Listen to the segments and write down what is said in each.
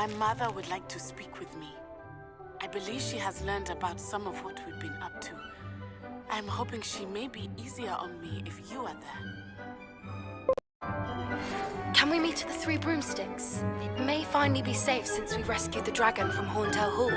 My mother would like to speak with me. I believe she has learned about some of what we've been up to. I'm hoping she may be easier on me if you are there. Can we meet at the Three Broomsticks? It may finally be safe since we rescued the dragon from Horntail Hall.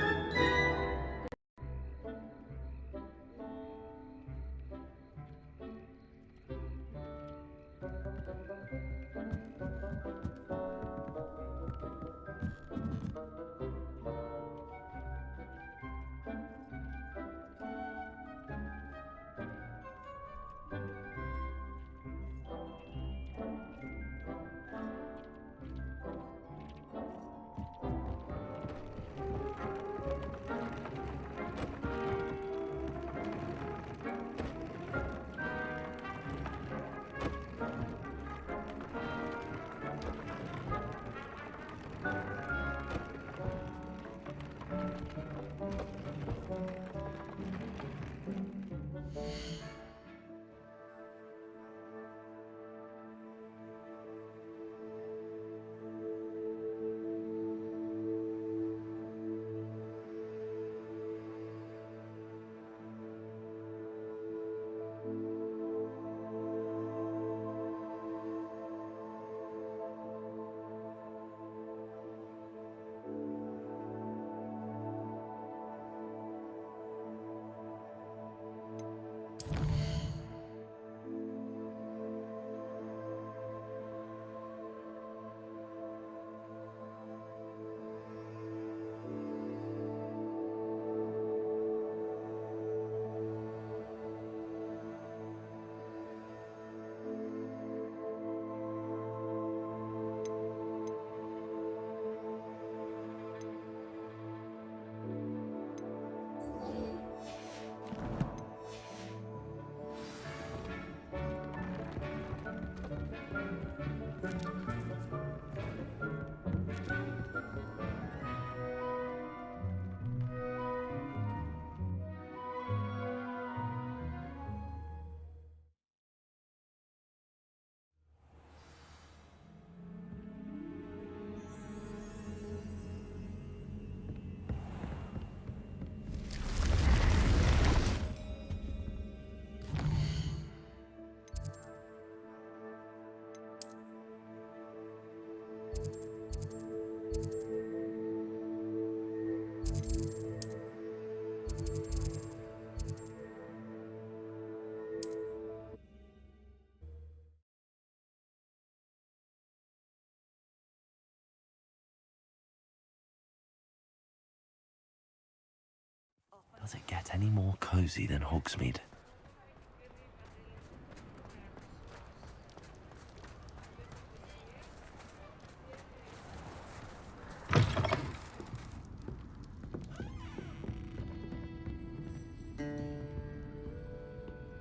Does it get any more cozy than Hogsmeade?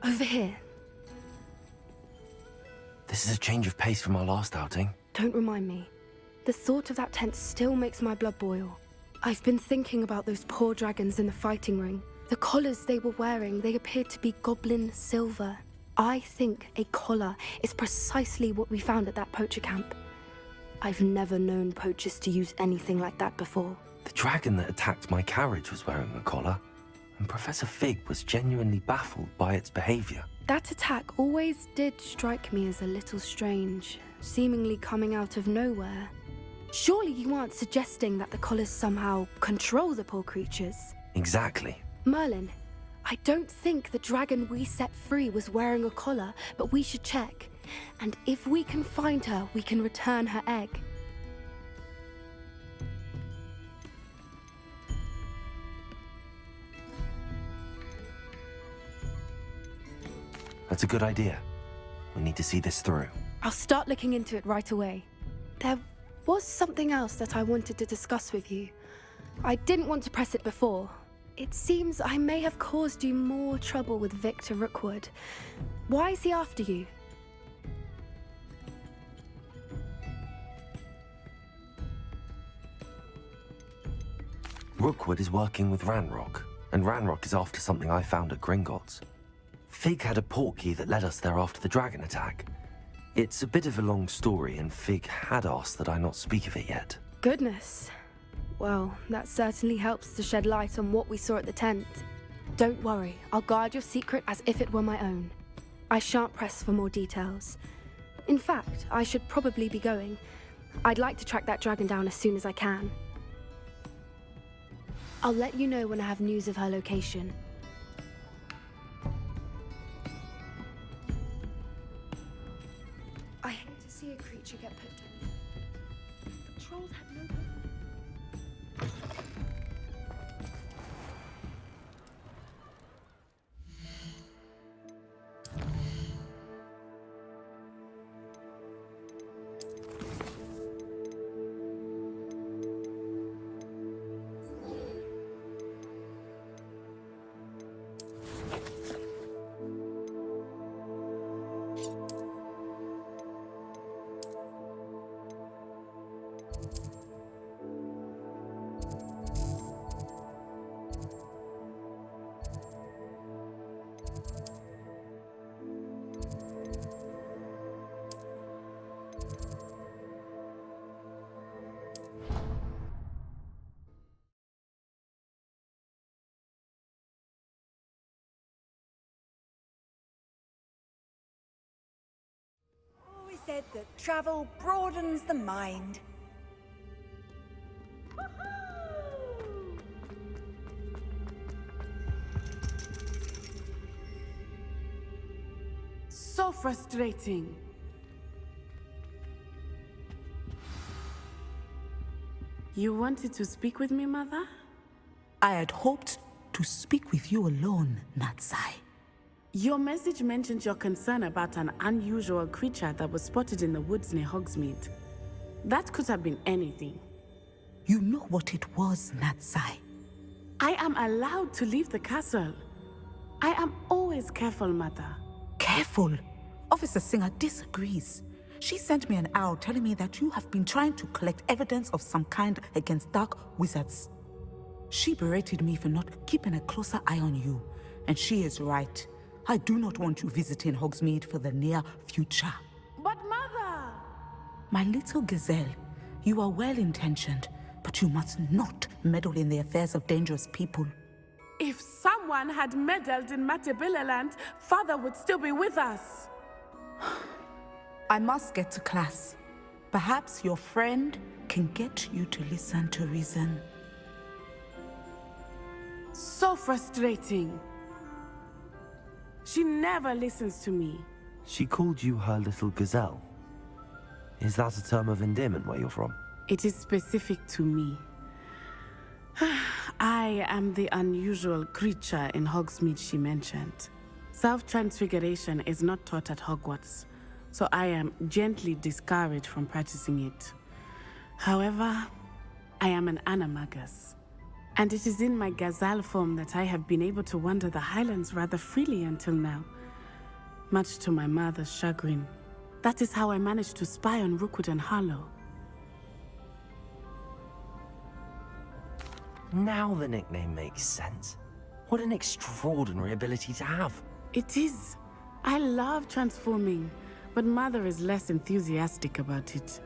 Over here. This is a change of pace from our last outing. Don't remind me. The thought of that tent still makes my blood boil. I've been thinking about those poor dragons in the fighting ring. The collars they were wearing, they appeared to be goblin silver. I think a collar is precisely what we found at that poacher camp. I've never known poachers to use anything like that before. The dragon that attacked my carriage was wearing a collar, and Professor Fig was genuinely baffled by its behavior. That attack always did strike me as a little strange, seemingly coming out of nowhere. Surely you aren't suggesting that the collars somehow control the poor creatures? Exactly. Merlin, I don't think the dragon we set free was wearing a collar, but we should check. And if we can find her, we can return her egg. That's a good idea. We need to see this through. I'll start looking into it right away. There was something else that I wanted to discuss with you. I didn't want to press it before. It seems I may have caused you more trouble with Victor Rookwood. Why is he after you? Rookwood is working with Ranrock, and Ranrock is after something I found at Gringotts. Fig had a portkey that led us there after the dragon attack. It's a bit of a long story, and Fig had asked that I not speak of it yet. Goodness. Well, that certainly helps to shed light on what we saw at the tent. Don't worry, I'll guard your secret as if it were my own. I shan't press for more details. In fact, I should probably be going. I'd like to track that dragon down as soon as I can. I'll let you know when I have news of her location. I hate to see a creature get put down. The trolls have no business. Said that travel broadens the mind. So frustrating. You wanted to speak with me, Mother? I had hoped to speak with you alone, Natsai. Your message mentioned your concern about an unusual creature that was spotted in the woods near Hogsmeade. That could have been anything. You know what it was, Natsai. I am allowed to leave the castle. I am always careful, Mother. Careful. Officer Singer disagrees. She sent me an owl telling me that you have been trying to collect evidence of some kind against dark wizards. She berated me for not keeping a closer eye on you, and she is right. I do not want you visiting Hogsmeade for the near future. But Mother! My little gazelle, you are well-intentioned, but you must not meddle in the affairs of dangerous people. If someone had meddled in Matabeleland, Father would still be with us. I must get to class. Perhaps your friend can get you to listen to reason. So frustrating. She never listens to me. She called you her little gazelle. Is that a term of endearment where you're from? It is specific to me. I am the unusual creature in Hogsmeade she mentioned. Self-transfiguration is not taught at Hogwarts, so I am gently discouraged from practicing it. However, I am an animagus, and it is in my gazelle form that I have been able to wander the highlands rather freely until now, much to my mother's chagrin. That is how I managed to spy on Rookwood and Harlow. Now the nickname makes sense. What an extraordinary ability to have. It is. I love transforming, but Mother is less enthusiastic about it.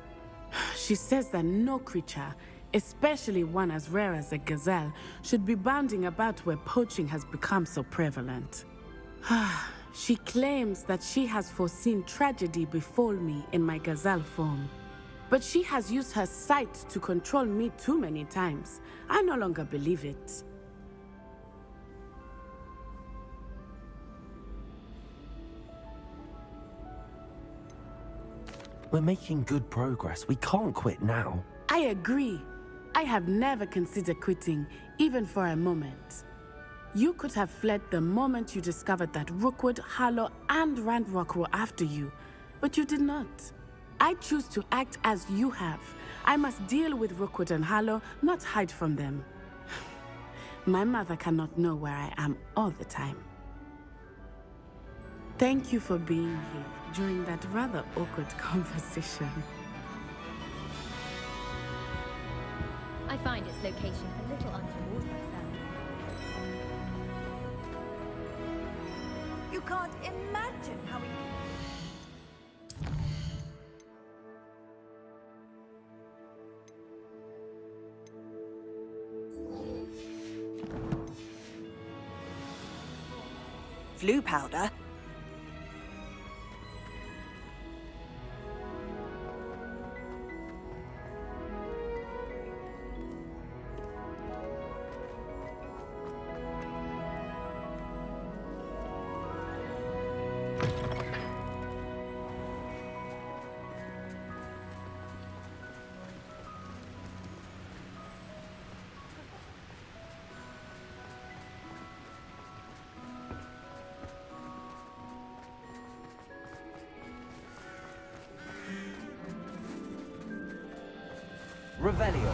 She says that no creature, especially one as rare as a gazelle, should be bounding about where poaching has become so prevalent. She claims that she has foreseen tragedy befall me in my gazelle form. But she has used her sight to control me too many times. I no longer believe it. We're making good progress. We can't quit now. I agree. I have never considered quitting, even for a moment. You could have fled the moment you discovered that Rookwood, Harlow, and Ranrock were after you, but you did not. I choose to act as you have. I must deal with Rookwood and Harlow, not hide from them. My mother cannot know where I am all the time. Thank you for being here during that rather awkward conversation. I find its location a little untoward myself. You can't imagine how it... flu powder. Revelio.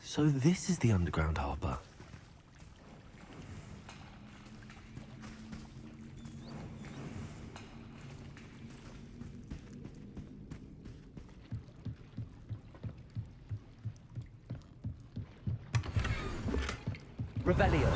So this is the underground harbour. Revelio.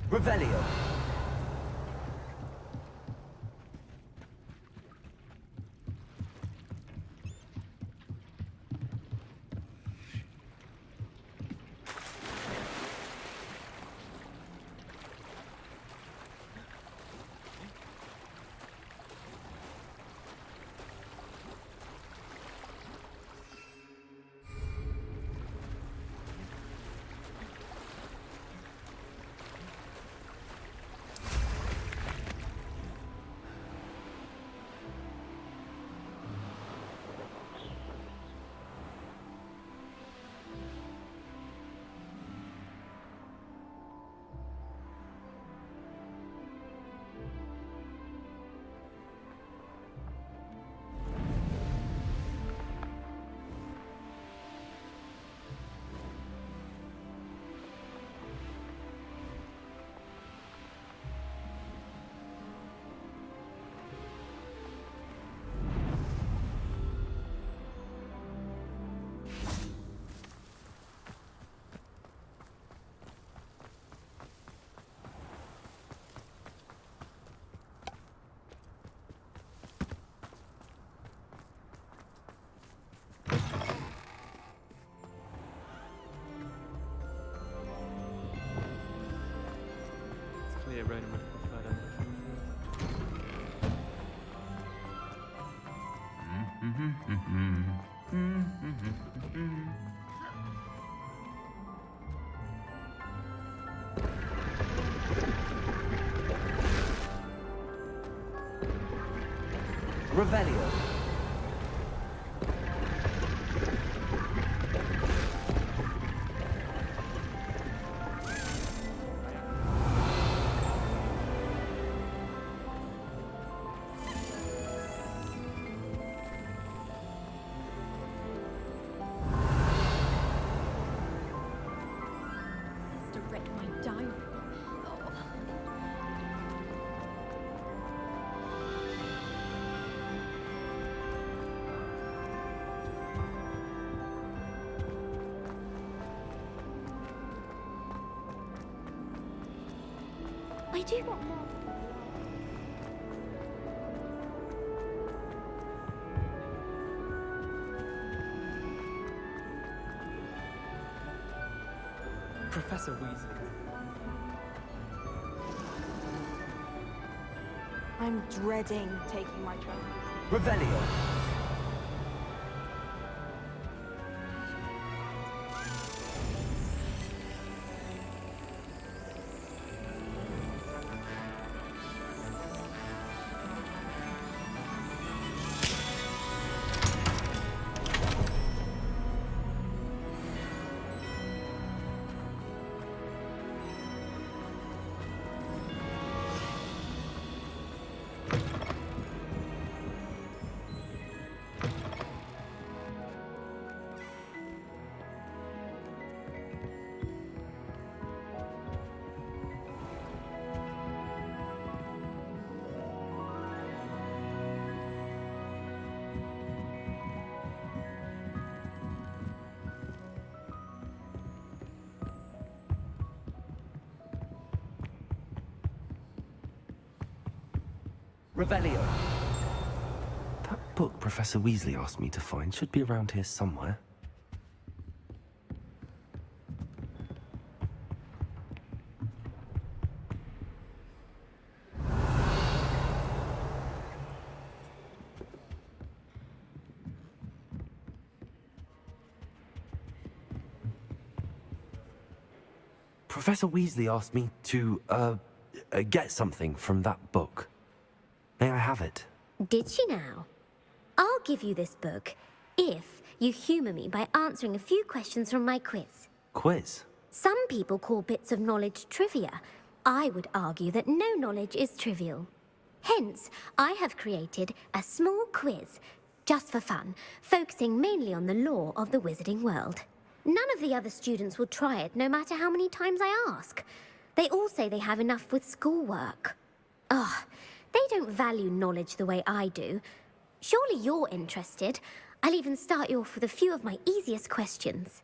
Revelio. Clear road and further. Revelio. To wreck my diary. Oh. I do want more. Professor Weasley. I'm dreading taking my turn. Revelio. Revelio. That book Professor Weasley asked me to find should be around here somewhere. Professor Weasley asked me to, get something from that book. May I have it? Did she now? I'll give you this book if you humour me by answering a few questions from my quiz. Quiz? Some people call bits of knowledge trivia. I would argue that no knowledge is trivial. Hence, I have created a small quiz, just for fun, focusing mainly on the lore of the wizarding world. None of the other students will try it, no matter how many times I ask. They all say they have enough with schoolwork. Ugh, they don't value knowledge the way I do. Surely you're interested. I'll even start you off with a few of my easiest questions.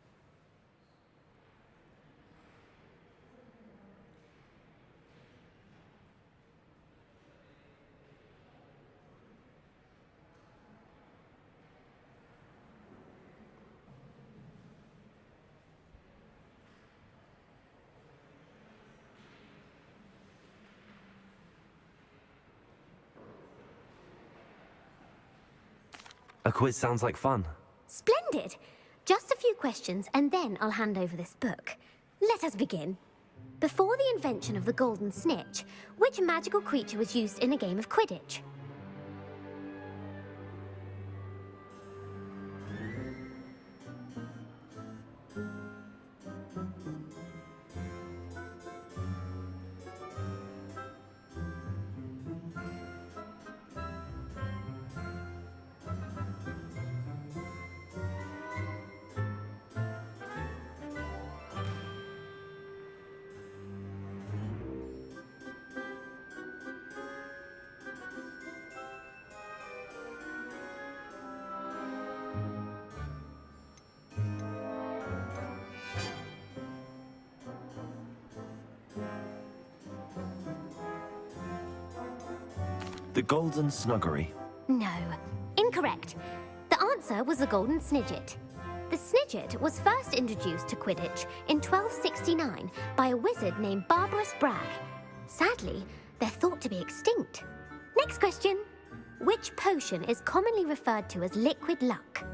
A quiz sounds like fun. Splendid! Just a few questions, and then I'll hand over this book. Let us begin. Before the invention of the golden snitch, which magical creature was used in a game of Quidditch? The Golden Snuggery. No. Incorrect. The answer was the golden snidget. The snidget was first introduced to Quidditch in 1269 by a wizard named Barbarous Bragg. Sadly, they're thought to be extinct. Next question. Which potion is commonly referred to as liquid luck?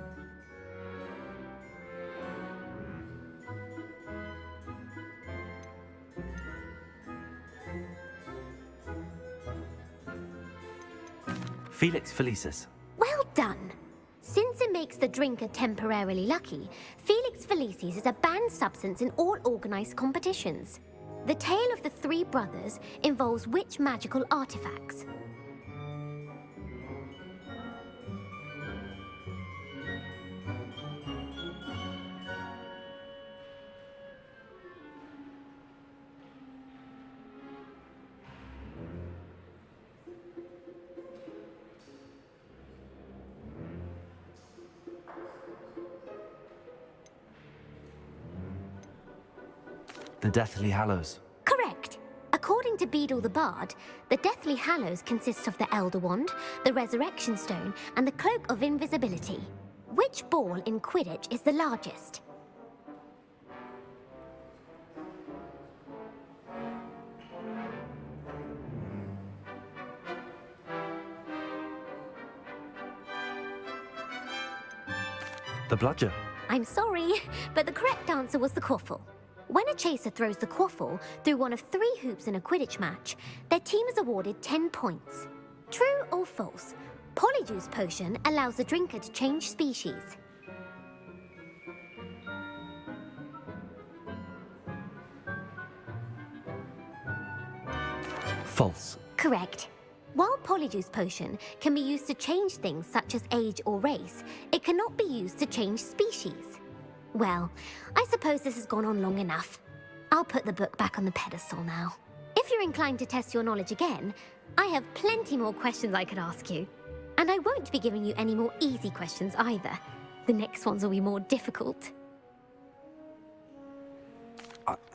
Felix Felicis. Well done. Since it makes the drinker temporarily lucky, Felix Felicis is a banned substance in all organised competitions. The tale of the three brothers involves which magical artifacts? The Deathly Hallows. Correct. According to Beadle the Bard, the Deathly Hallows consists of the Elder Wand, the Resurrection Stone, and the Cloak of Invisibility. Which ball in Quidditch is the largest? The Bludger. I'm sorry, but the correct answer was the Quaffle. When a chaser throws the Quaffle through one of 3 hoops in a Quidditch match, their team is awarded 10 points. True or false? Polyjuice Potion allows the drinker to change species. False. Correct. While Polyjuice Potion can be used to change things such as age or race, it cannot be used to change species. Well, I suppose this has gone on long enough. I'll put the book back on the pedestal now. If you're inclined to test your knowledge again, I have plenty more questions I could ask you. And I won't be giving you any more easy questions either. The next ones will be more difficult.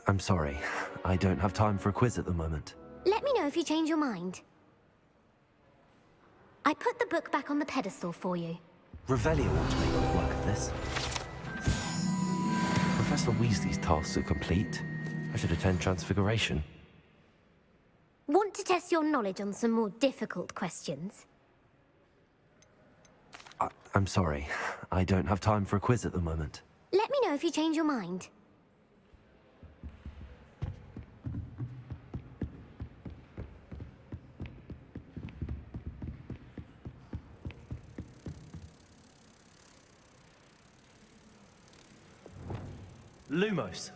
I'm sorry. I don't have time for a quiz at the moment. Let me know if you change your mind. I put the book back on the pedestal for you. Revelio ought to make quick work of this. Professor Weasley's tasks are complete. I should attend Transfiguration. Want to test your knowledge on some more difficult questions? I'm sorry. I don't have time for a quiz at the moment. Let me know if you change your mind. Lumos.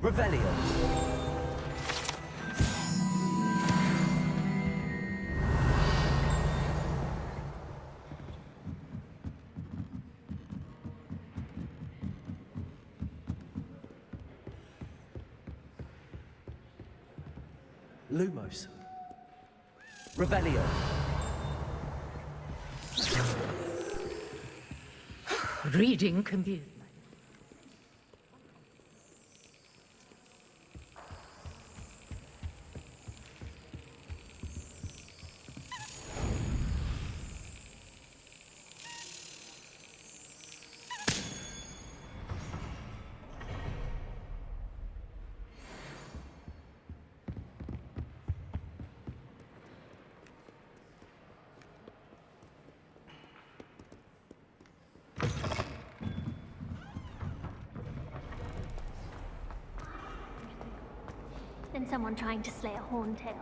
Revelio. Lumos. Revelio. Reading can be... Than someone trying to slay a horntail.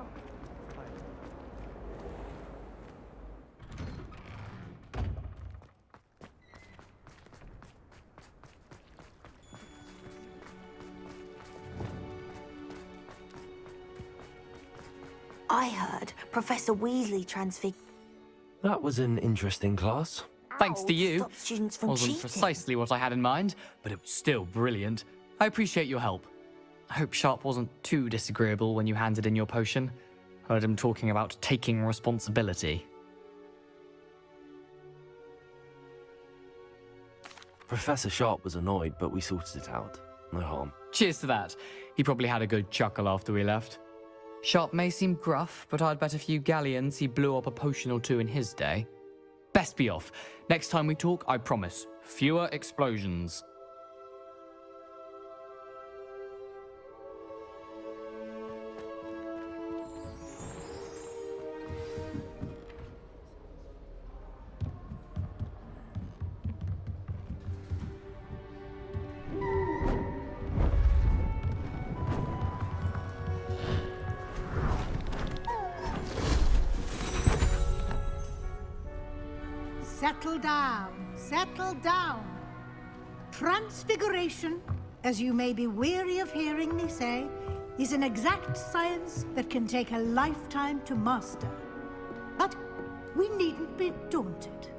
I heard Professor Weasley transfig... That was an interesting class. Thanks to you. Stop students from Wasn't cheating. precisely what I had in mind, but it was still brilliant. I appreciate your help. I hope Sharp wasn't too disagreeable when you handed in your potion. Heard him talking about taking responsibility. Professor Sharp was annoyed, but we sorted it out. No harm. Cheers to that. He probably had a good chuckle after we left. Sharp may seem gruff, but I'd bet a few galleons he blew up a potion or two in his day. Best be off. Next time we talk, I promise, fewer explosions. Settle down, settle down. Transfiguration, as you may be weary of hearing me say, is an exact science that can take a lifetime to master. But we needn't be daunted.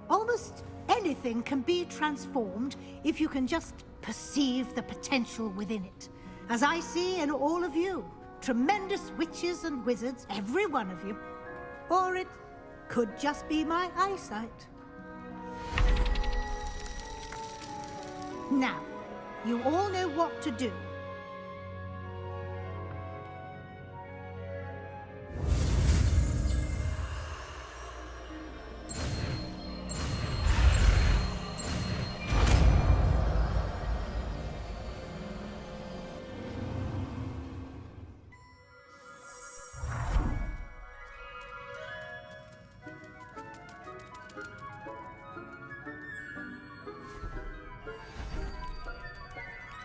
Almost anything can be transformed if you can just perceive the potential within it. As I see in all of you, tremendous witches and wizards, every one of you. Or it could just be my eyesight. Now, you all know what to do.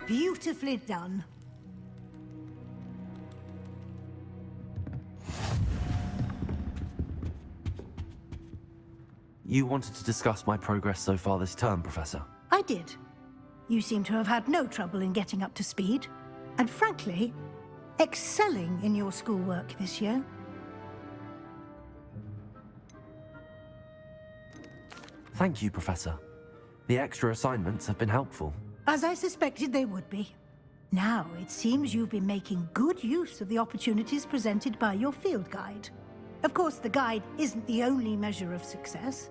Beautifully done. You wanted to discuss my progress so far this term, Professor? I did. You seem to have had no trouble in getting up to speed, and frankly, excelling in your schoolwork this year. Thank you, Professor. The extra assignments have been helpful. As I suspected they would be. Now, it seems you've been making good use of the opportunities presented by your field guide. Of course, the guide isn't the only measure of success.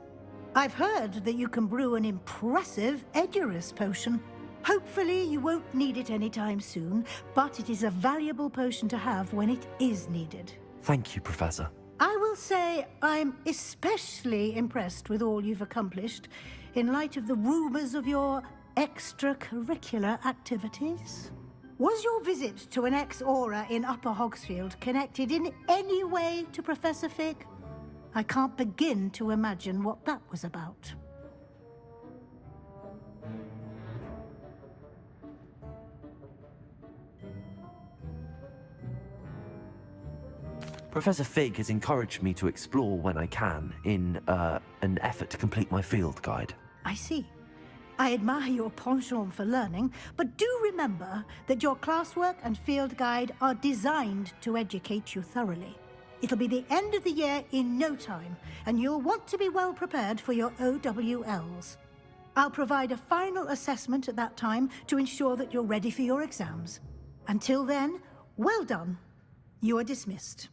I've heard that you can brew an impressive Edurus potion. Hopefully, you won't need it anytime soon, but it is a valuable potion to have when it is needed. Thank you, Professor. I will say I'm especially impressed with all you've accomplished in light of the rumors of your extracurricular activities. Was your visit to an ex-aura in Upper Hogsfield connected in any way to Professor Fig? I can't begin to imagine what that was about. Professor Fig has encouraged me to explore when I can in an effort to complete my field guide. I see. I admire your penchant for learning, but do remember that your classwork and field guide are designed to educate you thoroughly. It'll be the end of the year in no time, and you'll want to be well prepared for your OWLs. I'll provide a final assessment at that time to ensure that you're ready for your exams. Until then, well done. You are dismissed.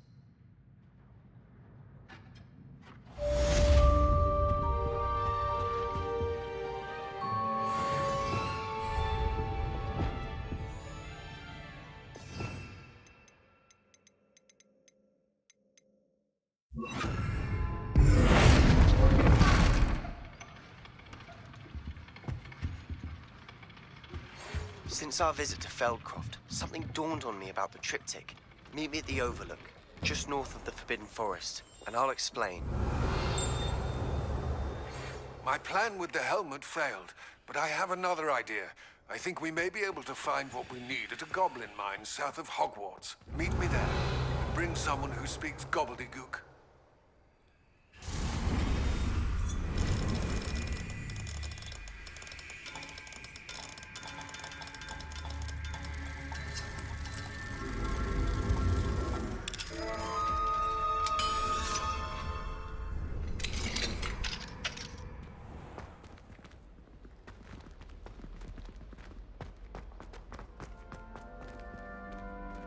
Since our visit to Feldcroft, something dawned on me about the triptych. Meet me at the Overlook, just north of the Forbidden Forest, and I'll explain. My plan with the helmet failed, but I have another idea. I think we may be able to find what we need at a goblin mine south of Hogwarts. Meet me there, and bring someone who speaks gobbledygook.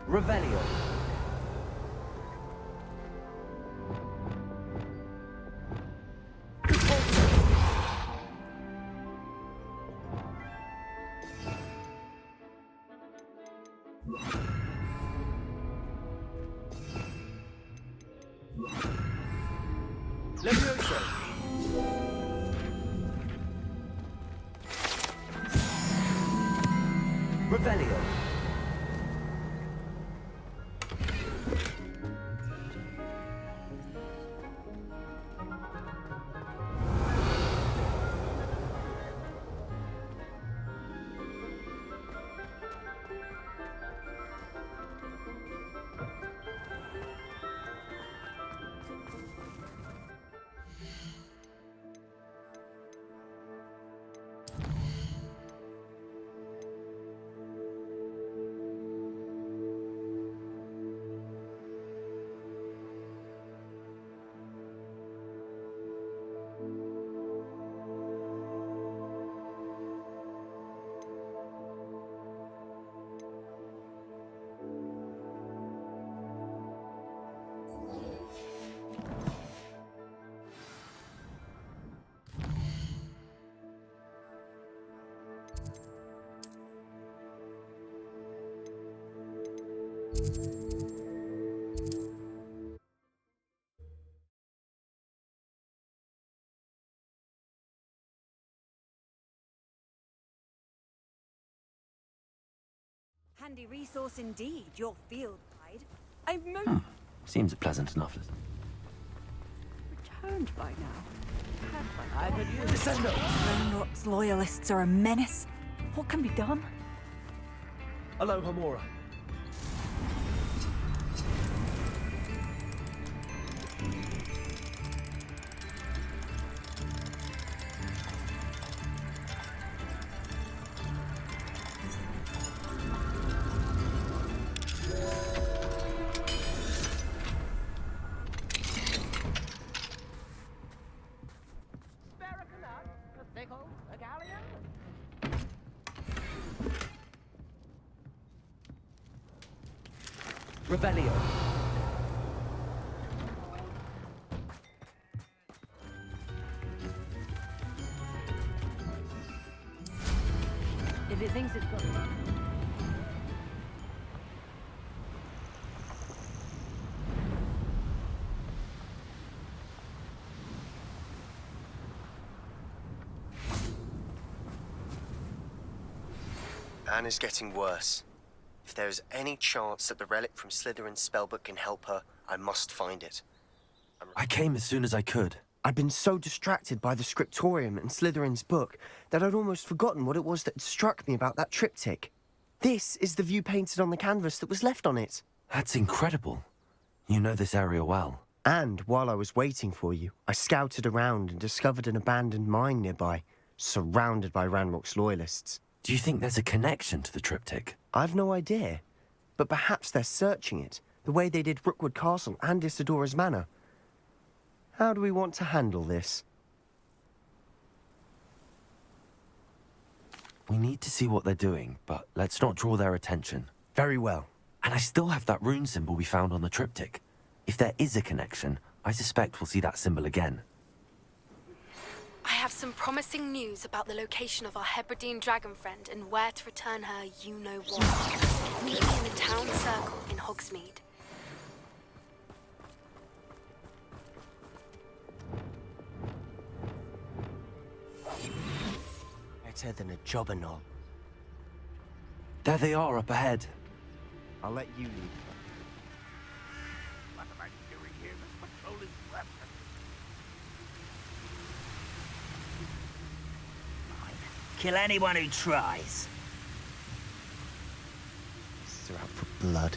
Revelio. Levioso. Revelio. Handy resource indeed, your field guide. I've most Seems pleasant enough. returned by now. I could use a note. Ranrock's loyalists are a menace. What can be done? Hello, Hamora. Revelio. If it thinks it's got... Anne is getting worse. If there is any chance that the relic from Slytherin's spellbook can help her, I must find it. I came as soon as I could. I'd been so distracted by the scriptorium and Slytherin's book that I'd almost forgotten what it was that struck me about that triptych. This is the view painted on the canvas that was left on it. That's incredible. You know this area well. And while I was waiting for you, I scouted around and discovered an abandoned mine nearby, surrounded by Ranrock's loyalists. Do you think there's a connection to the triptych? I've no idea, but perhaps they're searching it, the way they did Rookwood Castle and Isidora's Manor. How do we want to handle this? We need to see what they're doing, but let's not draw their attention. Very well. And I still have that rune symbol we found on the triptych. If there is a connection, I suspect we'll see that symbol again. I have some promising news about the location of our Hebridean dragon friend and where to return her you-know-what. Meet me in the town circle in Hogsmeade. Better than a jobberknoll. There they are up ahead. I'll let you lead. What am I doing here? This patrol is left. Kill anyone who tries. They're out for blood.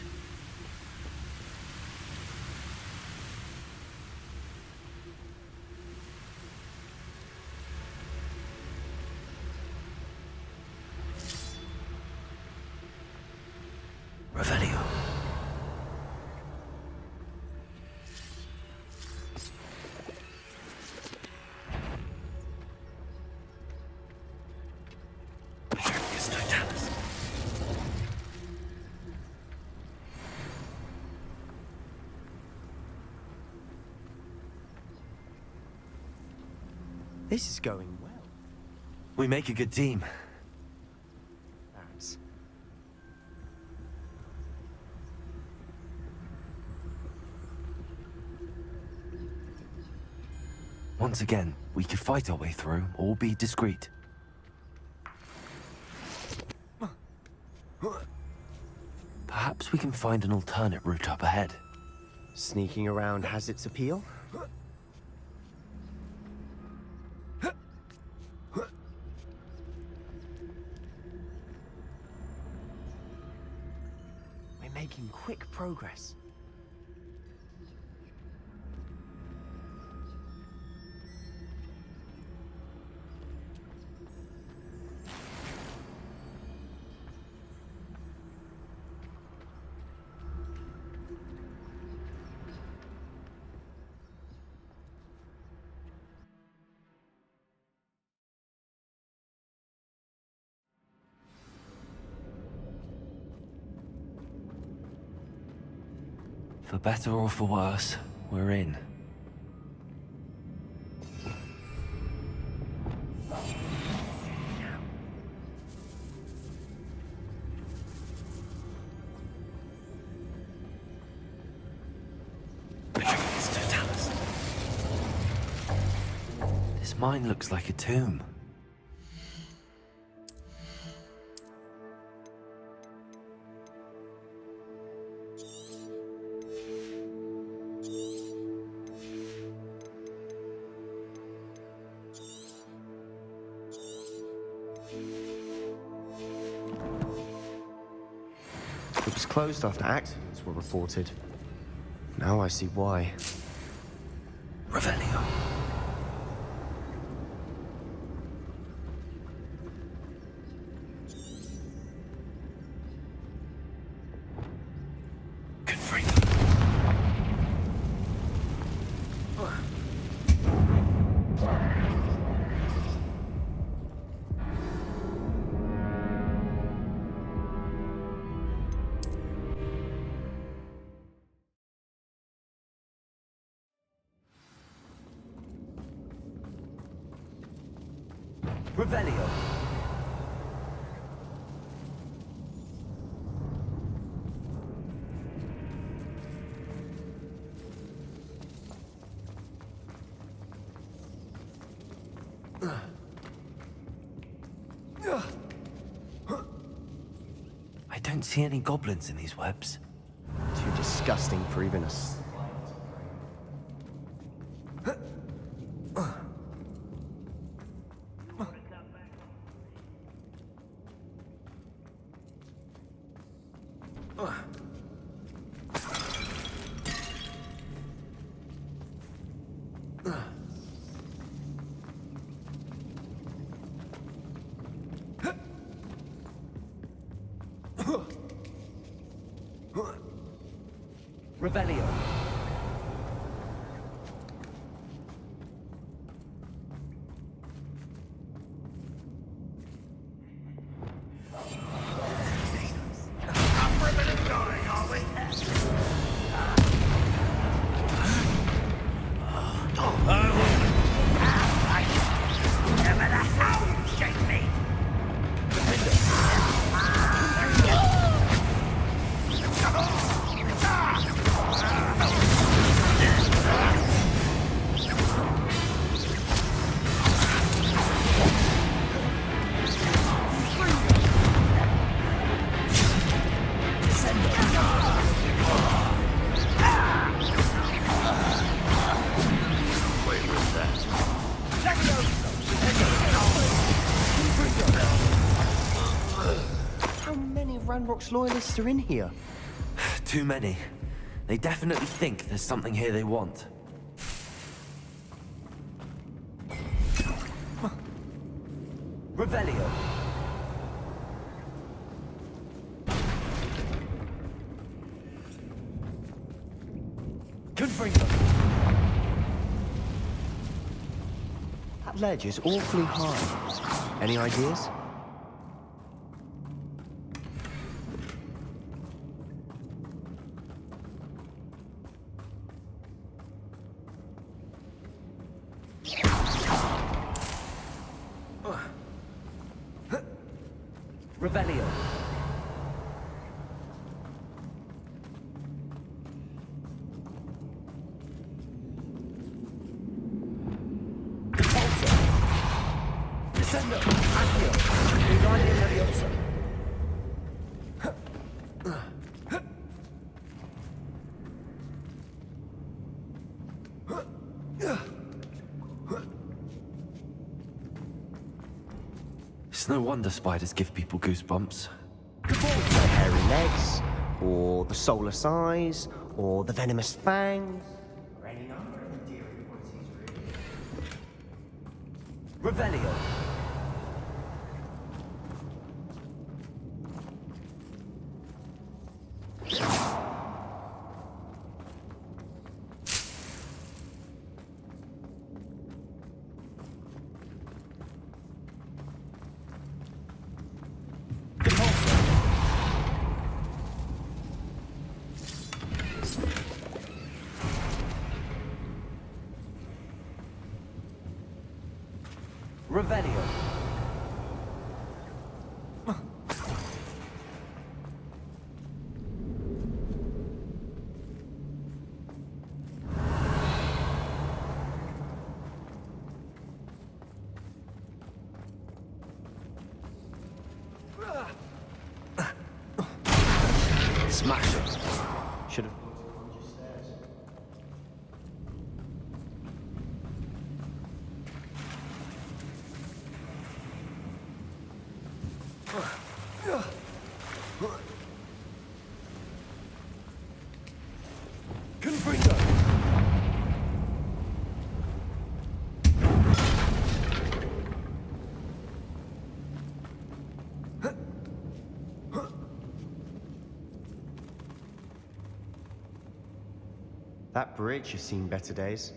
Revelio. This is going well. We make a good team. Perhaps. Once again, we could fight our way through, or be discreet. Perhaps we can find an alternate route up ahead. Sneaking around has its appeal. We're making quick progress. For better or for worse, we're in. This mine looks like a tomb. It was closed after accidents were reported. Now I see why. Revelio. Good freedom. Revelio. I don't see any goblins in these webs. Too disgusting for even us. Revelio. Ranrock's loyalists are in here. Too many. They definitely think there's something here they want. Revelio. Confringo. That ledge is awfully high. Any ideas? Revelio. Descendo. Accio. Wingardium Leviosa. It's no wonder spiders give people goosebumps. The hairy legs, or the soulless eyes, or the venomous fangs. Or any number of endearing qualities, really. Revelio. Revelio. Smash it. Should have. That bridge has seen better days.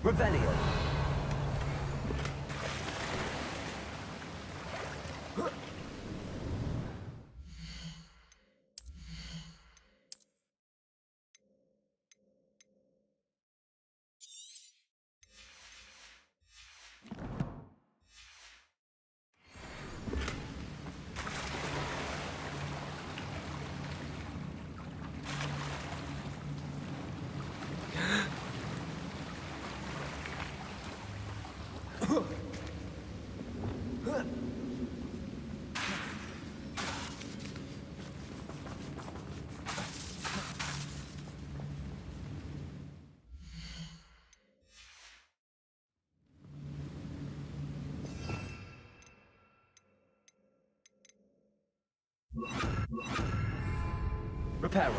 Rebellion. Repair.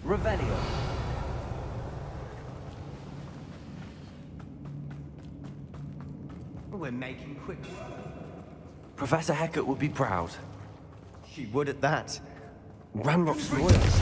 Revelio. We're making quick work. Professor Hecat would be proud. She would at that. Ranrock's loyalist.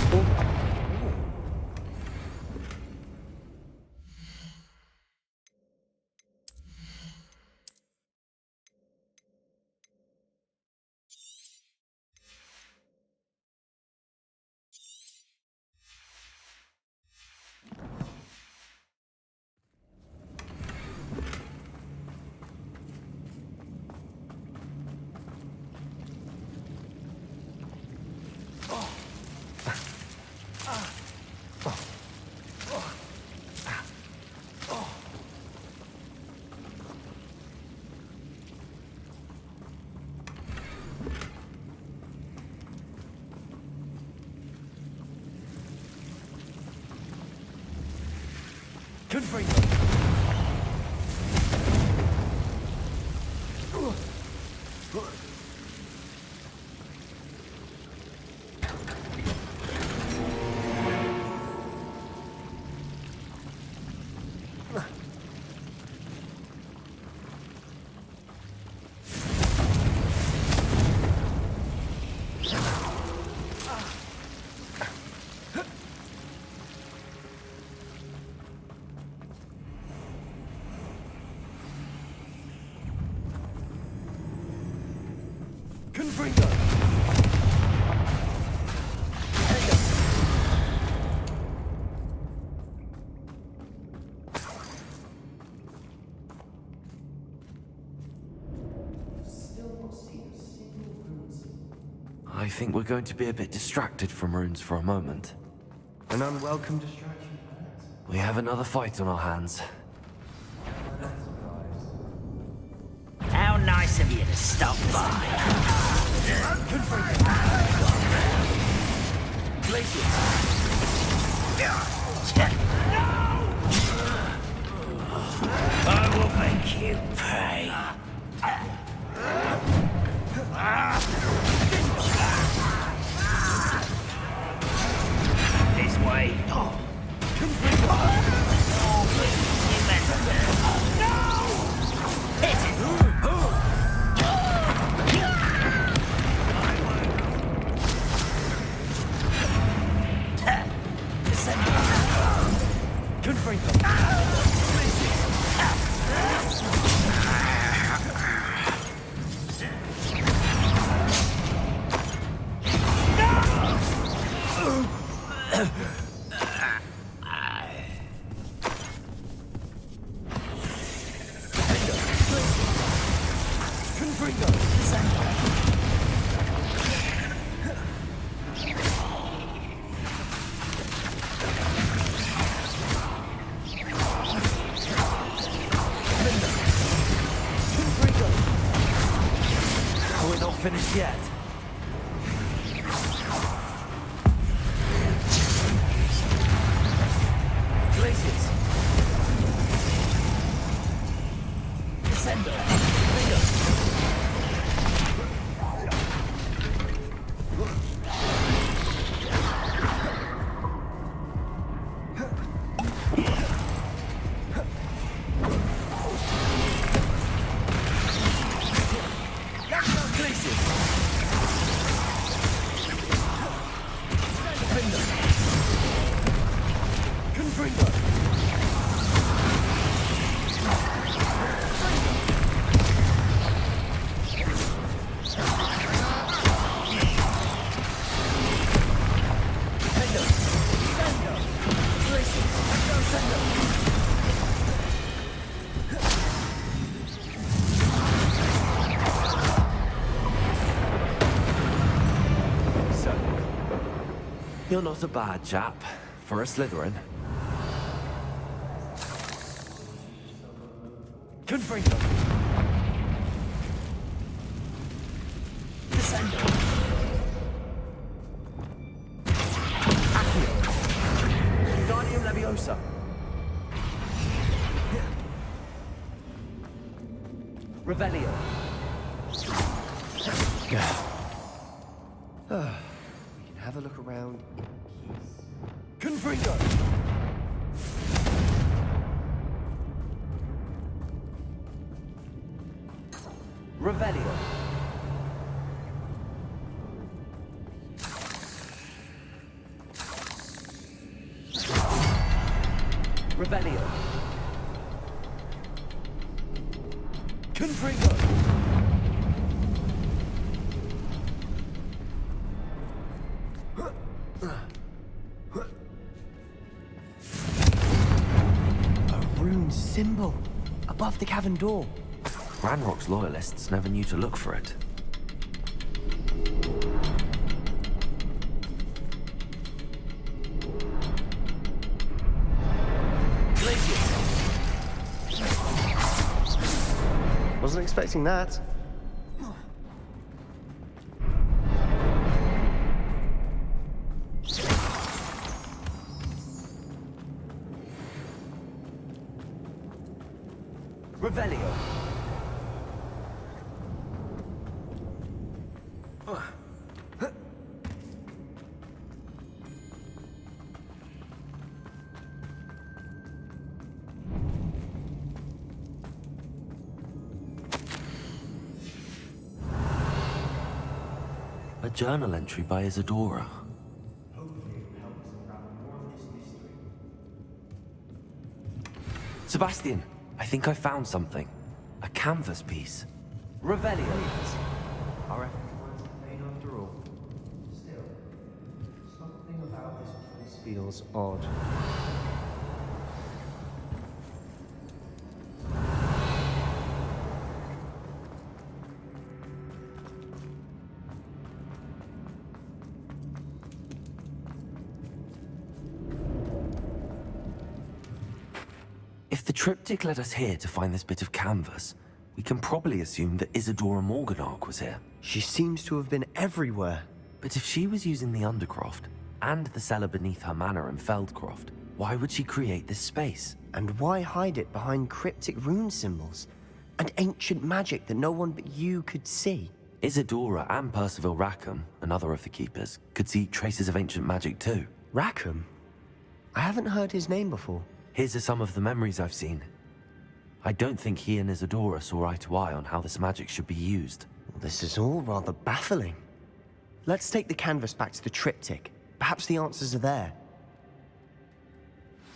I think we're going to be a bit distracted from runes for a moment. An unwelcome distraction. We have another fight on our hands. How nice of you to stop by. I will make you pay. This way. We're not finished yet. Glaciers. Descender. You're not a bad chap for a Slytherin. Confringo. Descendo. Accio. Guardium Leviosa. Revelio. We can have a look around in peace. Confringo. Revelio. Revelio. Confringo. A rune symbol above the cavern door. Ranrock's loyalists never knew to look for it. Wasn't expecting that. Revelio. A journal entry by Isadora. Sebastian, I think I found something. A canvas piece. Revelio. Our efforts weren't in vain after all. Still, something about this place feels odd. If the triptych led us here to find this bit of canvas, we can probably assume that Isadora Morganach was here. She seems to have been everywhere. But if she was using the Undercroft, and the cellar beneath her manor in Feldcroft, why would she create this space? And why hide it behind cryptic rune symbols? And ancient magic that no one but you could see? Isadora and Percival Rackham, another of the Keepers, could see traces of ancient magic too. Rackham? I haven't heard his name before. Here's some of the memories I've seen. I don't think he and Isadora saw eye to eye on how this magic should be used. This is all rather baffling. Let's take the canvas back to the triptych. Perhaps the answers are there.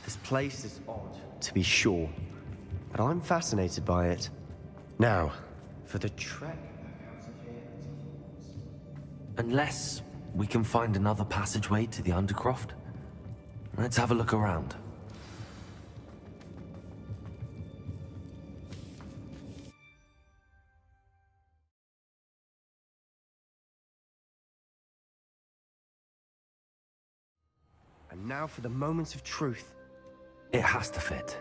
This place is odd, to be sure, but I'm fascinated by it. Now, for the trek out of here. Unless we can find another passageway to the Undercroft. Let's have a look around. now for the moment of truth. It has to fit.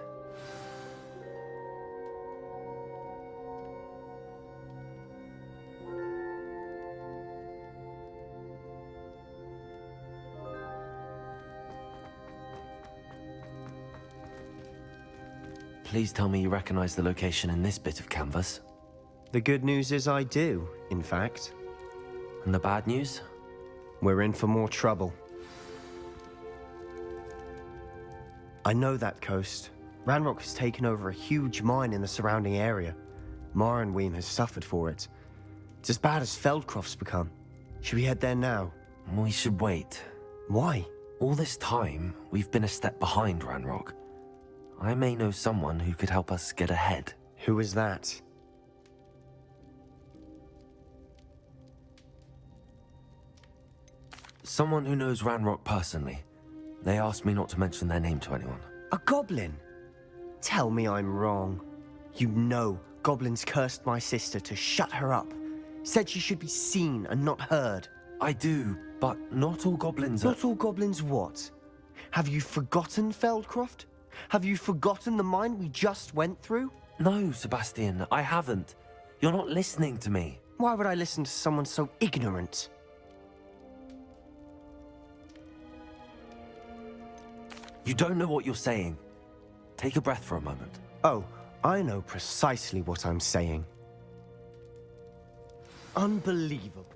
Please tell me you recognize the location in this bit of canvas. The good news is I do, in fact. And the bad news? We're in for more trouble. I know that coast. Ranrock has taken over a huge mine in the surrounding area. Marenweem has suffered for it. It's as bad as Feldcroft's become. Should we head there now? We should wait. Why? All this time, we've been a step behind Ranrock. I may know someone who could help us get ahead. Who is that? Someone who knows Ranrock personally. They asked me not to mention their name to anyone. A goblin? Tell me I'm wrong. You know goblins cursed my sister to shut her up. Said she should be seen and not heard. I do, but not all goblins are... Not all goblins what? Have you forgotten Feldcroft? Have you forgotten the mine we just went through? No, Sebastian, I haven't. You're not listening to me. Why would I listen to someone so ignorant? You don't know what you're saying. Take a breath for a moment. Oh, I know precisely what I'm saying. Unbelievable.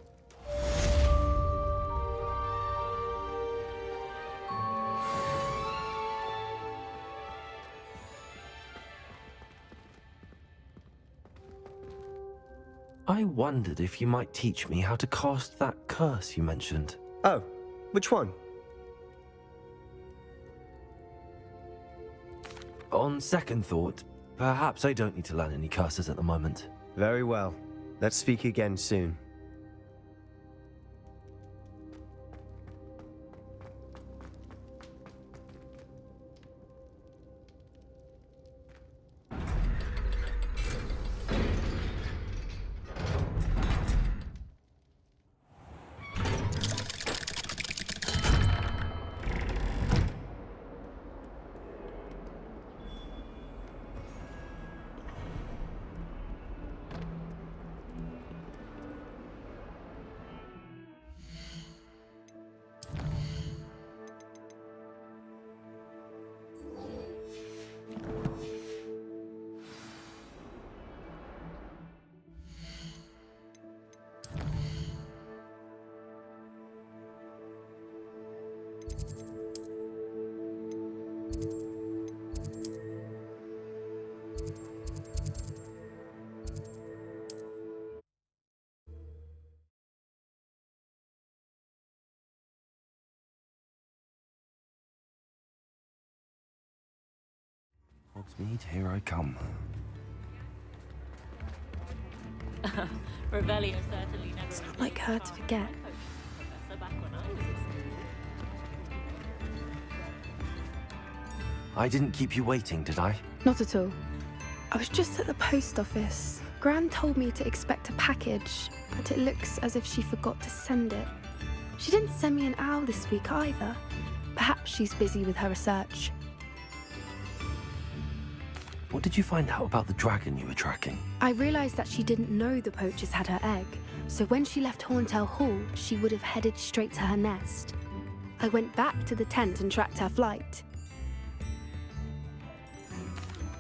I wondered if you might teach me how to cast that curse you mentioned. Oh, which one? On second thought, perhaps I don't need to learn any curses at the moment. Very well. Let's speak again soon. Hogsmeade, here I come. Revelio certainly never. It's not like her to forget. I didn't keep you waiting, did I? Not at all. I was just at the post office. Gran told me to expect a package, but it looks as if she forgot to send it. She didn't send me an owl this week either. Perhaps she's busy with her research. What did you find out about the dragon you were tracking? I realised that she didn't know the poachers had her egg, so when she left Horntail Hall, she would have headed straight to her nest. I went back to the tent and tracked her flight.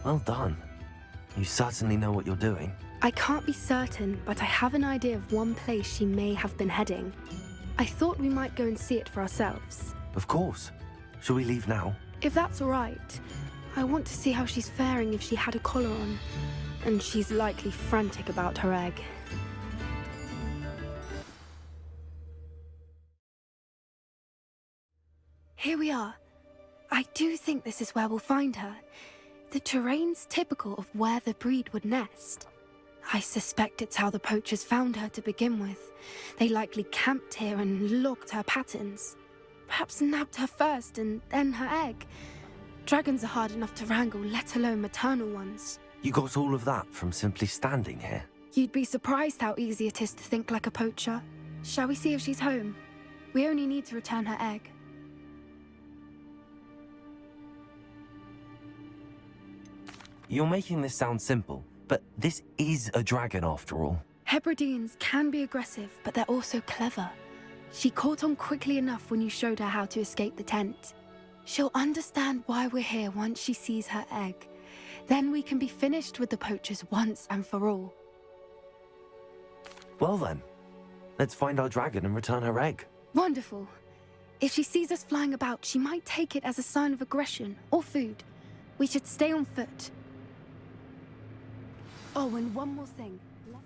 Well done. You certainly know what you're doing. I can't be certain, but I have an idea of one place she may have been heading. I thought we might go and see it for ourselves. Of course. Shall we leave now? If that's all right. I want to see how she's faring if she had a collar on. And she's likely frantic about her egg. Here we are. I do think this is where we'll find her. The terrain's typical of where the breed would nest. I suspect it's how the poachers found her to begin with. They likely camped here and logged her patterns. Perhaps nabbed her first and then her egg. Dragons are hard enough to wrangle, let alone maternal ones. You got all of that from simply standing here? You'd be surprised how easy it is to think like a poacher. Shall we see if she's home? We only need to return her egg. you're making this sound simple, but this is a dragon after all. Hebrideans can be aggressive, but they're also clever. She caught on quickly enough when you showed her how to escape the tent. She'll understand why we're here once she sees her egg. Then we can be finished with the poachers once and for all. Well then, let's find our dragon and return her egg. Wonderful. If she sees us flying about, she might take it as a sign of aggression or food. We should stay on foot. Oh, and one more thing. Let's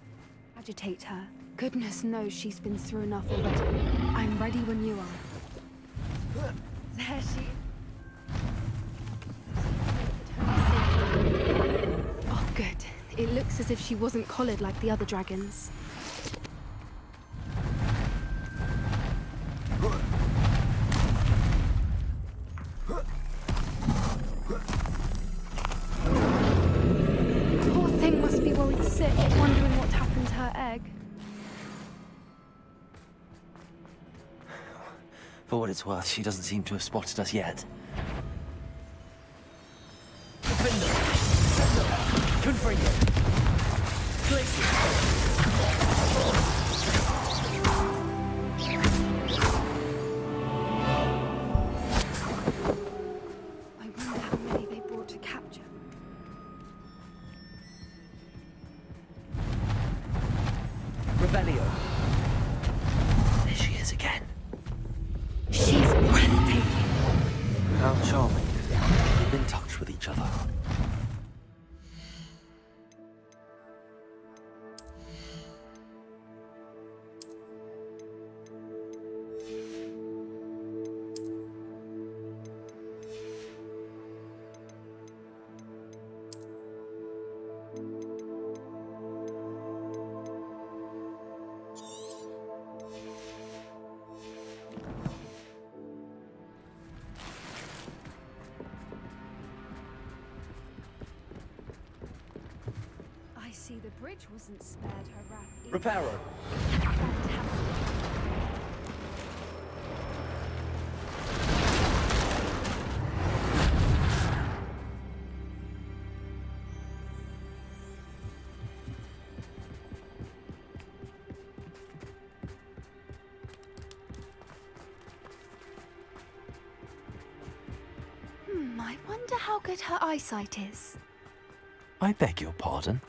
agitate her. Goodness knows she's been through enough already. I'm ready when you are. There she... Oh, good. It looks as if she wasn't collared like the other dragons. Poor thing must be worried sick, wondering what happened to her egg. For what it's worth, she doesn't seem to have spotted us yet. I wonder how many they brought to capture. Revelio. There she is again. She's breathtaking. How charming. Keep in touch with each other. I see the bridge wasn't spared her wrath. Reparo. I wonder how good her eyesight is. I beg your pardon?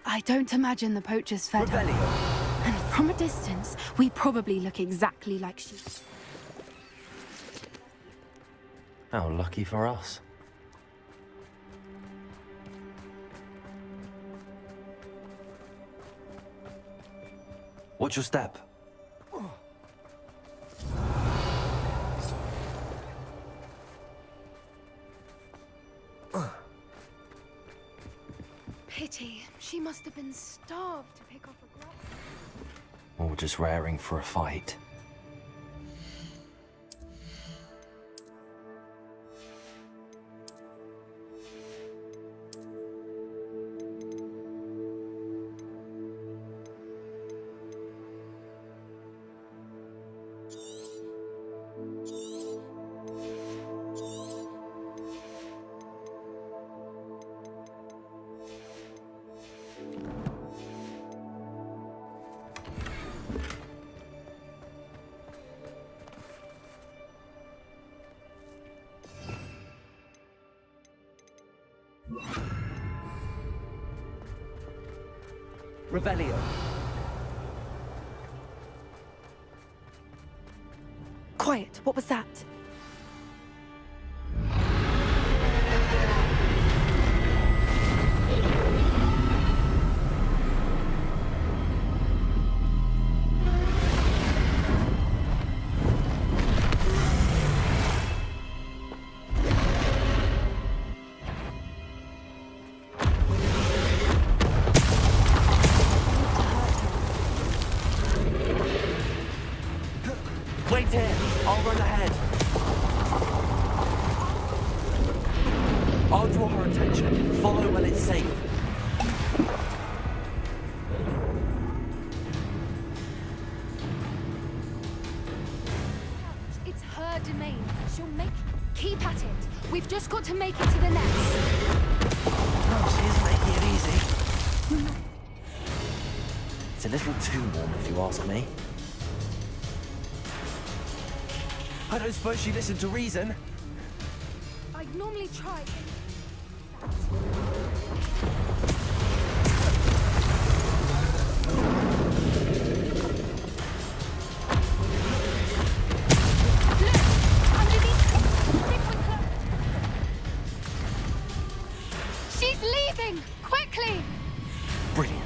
I don't imagine the poachers fed her. And from a distance, we probably look exactly like she... How lucky for us. Watch your step. Pity. She must have been starved to pick off a grub. Or just raring for a fight. Revelio. Quiet. What was that? Wait here. I'll run ahead. I'll draw her attention. Follow when it's safe. It's her domain. She'll make... Keep at it. We've just got to make it to the nest. Oh, she's making it easy. It's a little too warm, if you ask me. I don't suppose she listened to reason. I'd normally try. She's leaving! Quickly! Brilliant.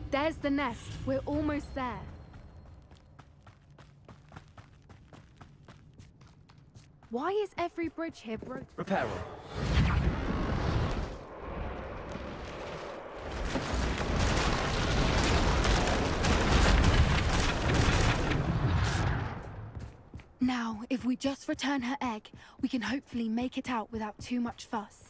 There's the nest. We're almost there. Why is every bridge here broken? Repair room. Now, if we just return her egg, we can hopefully make it out without too much fuss.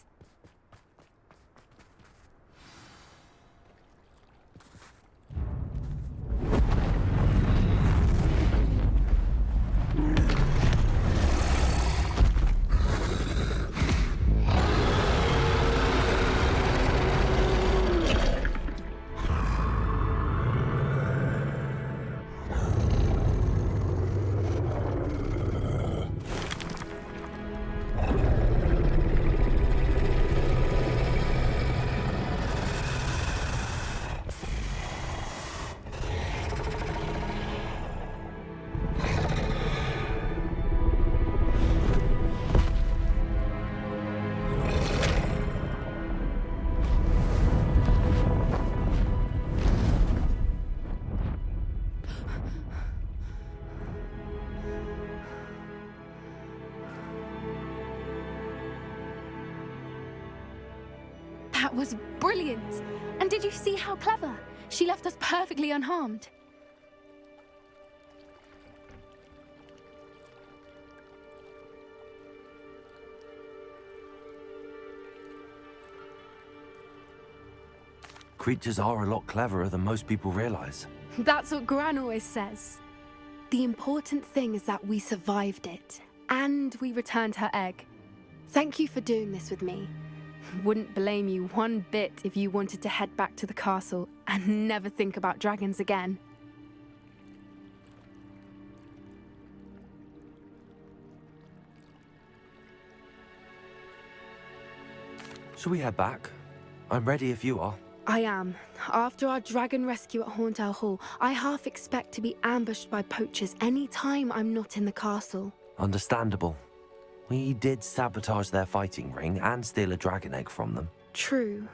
That was brilliant! And did you see how clever? She left us perfectly unharmed. Creatures are a lot cleverer than most people realize. That's what Gran always says. The important thing is that we survived it, and we returned her egg. Thank you for doing this with me. Wouldn't blame you one bit if you wanted to head back to the castle and never think about dragons again. Shall we head back? I'm ready if you are. I am. After our dragon rescue at Hauntow Hall, I half expect to be ambushed by poachers any time I'm not in the castle. Understandable. We did sabotage their fighting ring and steal a dragon egg from them. True.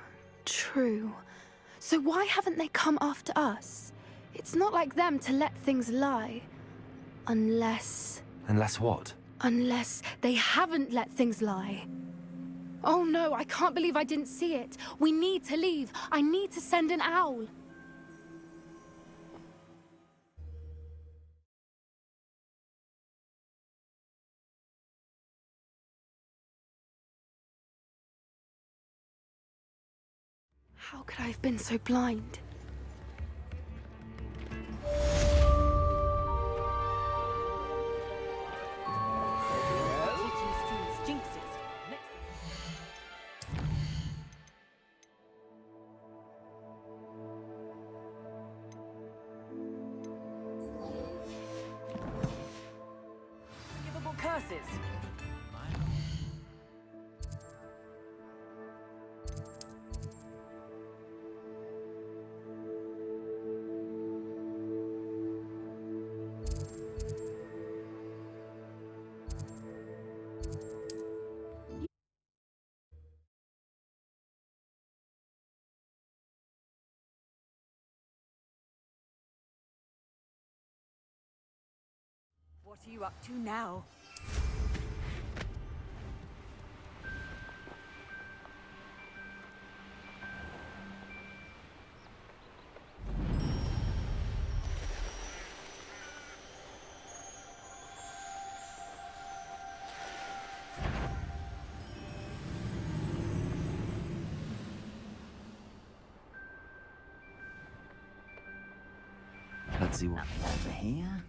True. So why haven't they come after us? It's not like them to let things lie. Unless... Unless what? Unless they haven't let things lie. Oh no, I can't believe I didn't see it. We need to leave. I need to send an owl. How could I have been so blind? Unforgivable curses. What are you up to now? Let's see what... Over here.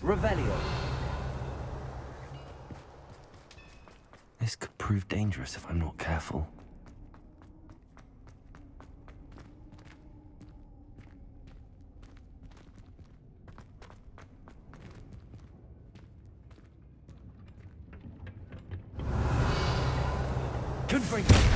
Revelio. This could prove dangerous if I'm not careful. Confringo.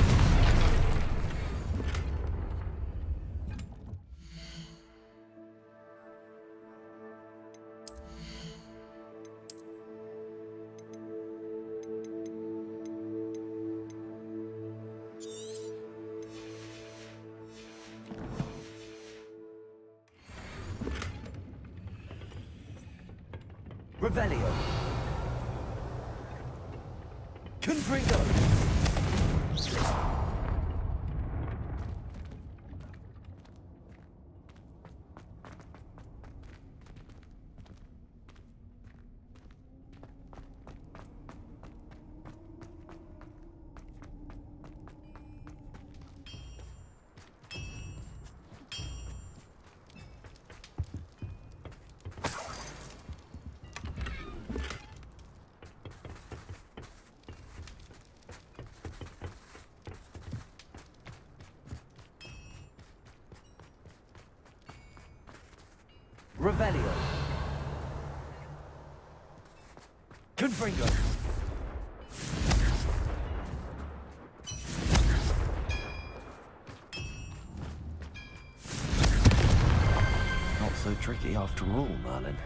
Revelio. Confringo. Revelio. Confringo. Not so tricky after all, Merlin.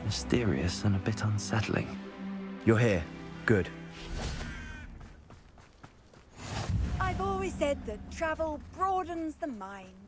Mysterious and a bit unsettling. You're here. Good. I've always said that travel broadens the mind.